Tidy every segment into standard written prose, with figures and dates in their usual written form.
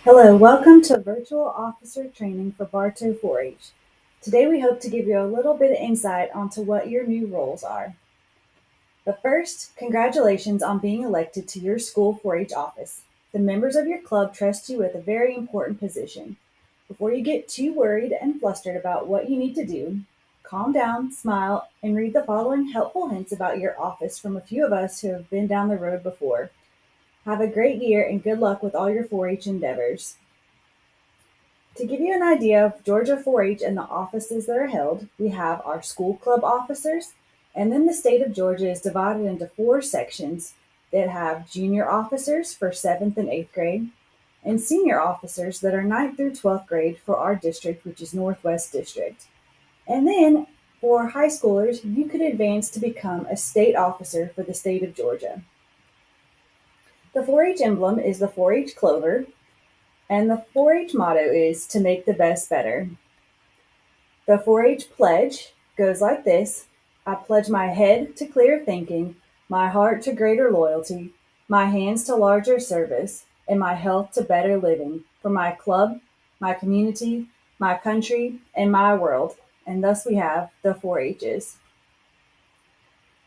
Hello, welcome to Virtual Officer Training for Bartow 4-H. Today we hope to give you a little bit of insight onto what your new roles are. But first, congratulations on being elected to your school 4-H office. The members of your club trust you with a very important position. Before you get too worried and flustered about what you need to do, calm down, smile, and read the following helpful hints about your office from a few of us who have been down the road before. Have a great year and good luck with all your 4-H endeavors. To give you an idea of Georgia 4-H and the offices that are held, we have our school club officers, and then the state of Georgia is divided into four sections that have junior officers for 7th and 8th grade, and senior officers that are 9th through 12th grade for our district, which is Northwest District. And then for high schoolers, you could advance to become a state officer for the state of Georgia. The 4-H emblem is the 4-H clover, and the 4-H motto is to make the best better. The 4-H pledge goes like this: I pledge my head to clear thinking, my heart to greater loyalty, my hands to larger service, and my health to better living for my club, my community, my country, and my world. And thus we have the 4-H's.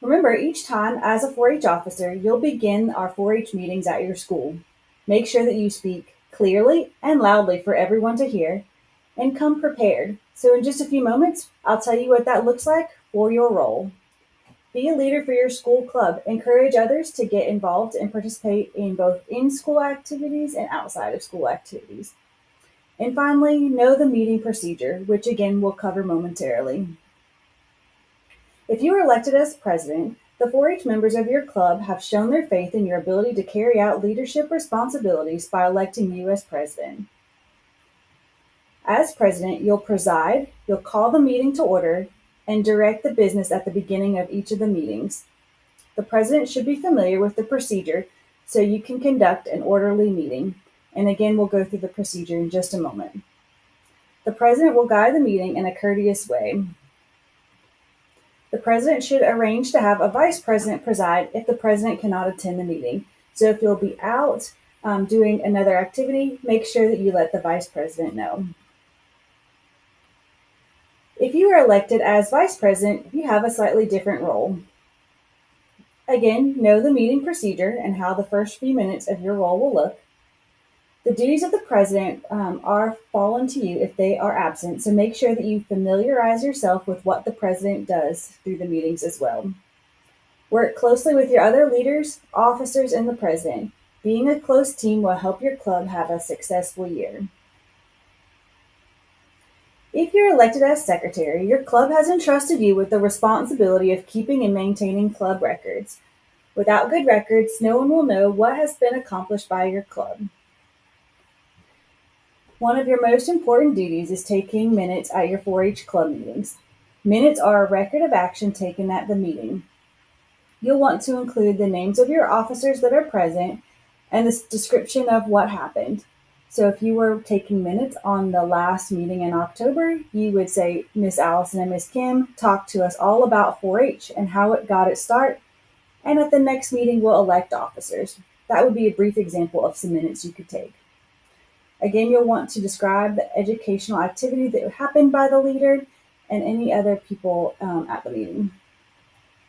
Remember, each time as a 4-H officer, you'll begin our 4-H meetings at your school. Make sure that you speak clearly and loudly for everyone to hear, and come prepared. So in just a few moments, I'll tell you what that looks like for your role. Be a leader for your school club. Encourage others to get involved and participate in both in-school activities and outside of school activities. And finally, know the meeting procedure, which again we'll cover momentarily. If you are elected as president, the 4-H members of your club have shown their faith in your ability to carry out leadership responsibilities by electing you as president. As president, you'll preside, you'll call the meeting to order, and direct the business at the beginning of each of the meetings. The president should be familiar with the procedure so you can conduct an orderly meeting. And again, we'll go through the procedure in just a moment. The president will guide the meeting in a courteous way. The president should arrange to have a vice president preside if the president cannot attend the meeting. So if you'll be out doing another activity, make sure that you let the vice president know. If you are elected as vice president, you have a slightly different role. Again, know the meeting procedure and how the first few minutes of your role will look. The duties of the president are fallen to you if they are absent, so make sure that you familiarize yourself with what the president does through the meetings as well. Work closely with your other leaders, officers, and the president. Being a close team will help your club have a successful year. If you're elected as secretary, your club has entrusted you with the responsibility of keeping and maintaining club records. Without good records, no one will know what has been accomplished by your club. One of your most important duties is taking minutes at your 4-H club meetings. Minutes are a record of action taken at the meeting. You'll want to include the names of your officers that are present and the description of what happened. So if you were taking minutes on the last meeting in October, you would say, Miss Allison and Miss Kim talked to us all about 4-H and how it got its start. And at the next meeting, we'll elect officers. That would be a brief example of some minutes you could take. Again, you'll want to describe the educational activity that happened by the leader and any other people at the meeting.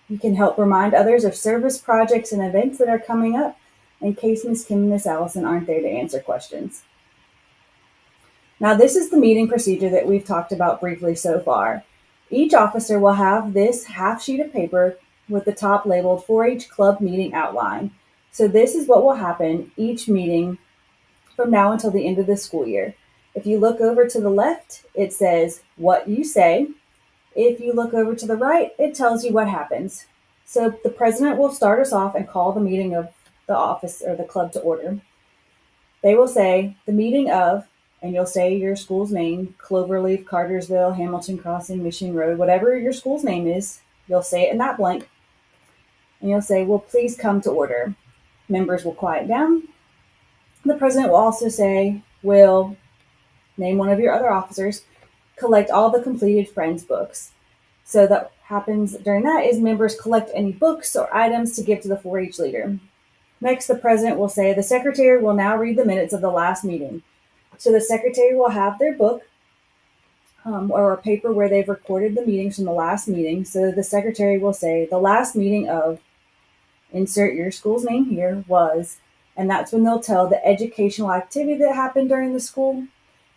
You can help remind others of service projects and events that are coming up in case Ms. Kim and Ms. Allison aren't there to answer questions. Now, this is the meeting procedure that we've talked about briefly so far. Each officer will have this half sheet of paper with the top labeled 4-H Club Meeting Outline. So this is what will happen each meeting from now until the end of the school year. If you look over to the left, it says what you say. If you look over to the right, it tells you what happens. So the president will start us off and call the meeting of the office or the club to order. They will say the meeting of, and you'll say your school's name: Cloverleaf, Cartersville, Hamilton Crossing, Mission Road, whatever your school's name is, you'll say it in that blank. And you'll say, well, please come to order. Members will quiet down. The president will also say, will name one of your other officers, collect all the completed Friends books. So that happens during that is members collect any books or items to give to the 4-H leader. Next, the president will say, the secretary will now read the minutes of the last meeting. So the secretary will have their book or a paper where they've recorded the meetings from the last meeting. So the secretary will say, the last meeting of insert your school's name here was, and that's when they'll tell the educational activity that happened during the school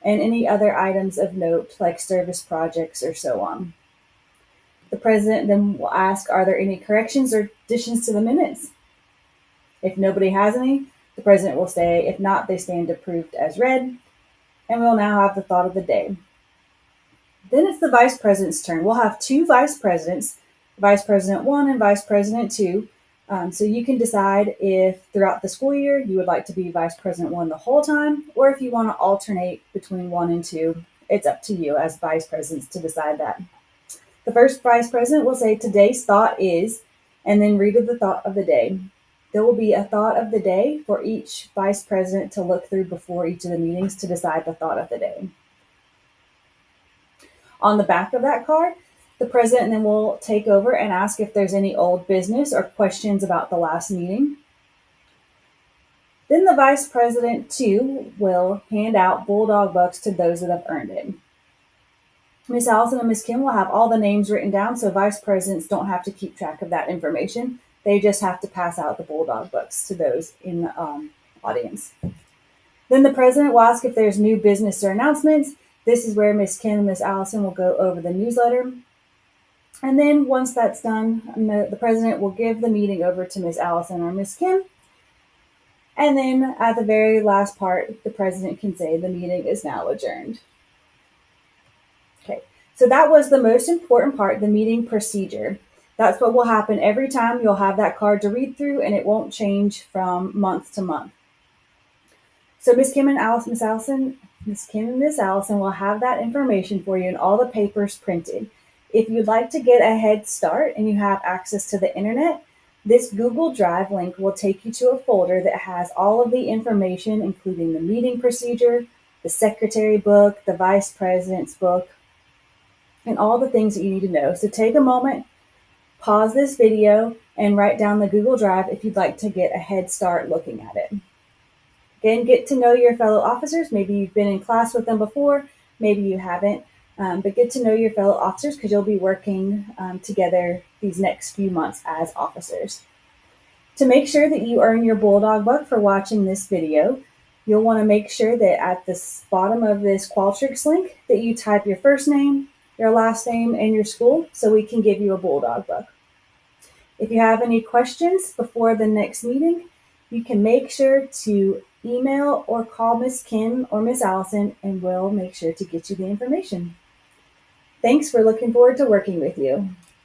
and any other items of note like service projects or so on. The president then will ask, are there any corrections or additions to the minutes? If nobody has any, the president will say, if not, they stand approved as read. And we'll now have the thought of the day. Then it's the vice president's turn. We'll have two vice presidents, Vice President 1 and Vice President 2. So you can decide if throughout the school year you would like to be Vice President 1 the whole time, or if you want to alternate between 1 and 2. It's up to you as vice presidents to decide that. The first vice president will say today's thought is, and then read the thought of the day. There will be a thought of the day for each vice president to look through before each of the meetings to decide the thought of the day. On the back of that card, the president then will take over and ask if there's any old business or questions about the last meeting. Then the vice president, too, will hand out Bulldog Bucks to those that have earned it. Miss Allison and Miss Kim will have all the names written down, so vice presidents don't have to keep track of that information. They just have to pass out the Bulldog Bucks to those in the audience. Then the president will ask if there's new business or announcements. This is where Miss Kim and Miss Allison will go over the newsletter. And then once that's done, the president will give the meeting over to Miss Allison or Miss Kim. And then at the very last part, the president can say the meeting is now adjourned. Okay, so that was the most important part, the meeting procedure. That's what will happen every time. You'll have that card to read through, and it won't change from month to month. So Miss Kim and Miss Allison will have that information for you and all the papers printed. If you'd like to get a head start and you have access to the internet, this Google Drive link will take you to a folder that has all of the information, including the meeting procedure, the secretary book, the vice president's book, and all the things that you need to know. So take a moment, pause this video, and write down the Google Drive if you'd like to get a head start looking at it. Again, get to know your fellow officers. Maybe you've been in class with them before, maybe you haven't, but get to know your fellow officers because you'll be working together these next few months as officers. To make sure that you earn your Bulldog Buck for watching this video, you'll want to make sure that at the bottom of this Qualtrics link that you type your first name, your last name, and your school so we can give you a Bulldog Buck. If you have any questions before the next meeting, you can make sure to email or call Miss Kim or Miss Allison, and we'll make sure to get you the information. Thanks. We're looking forward to working with you.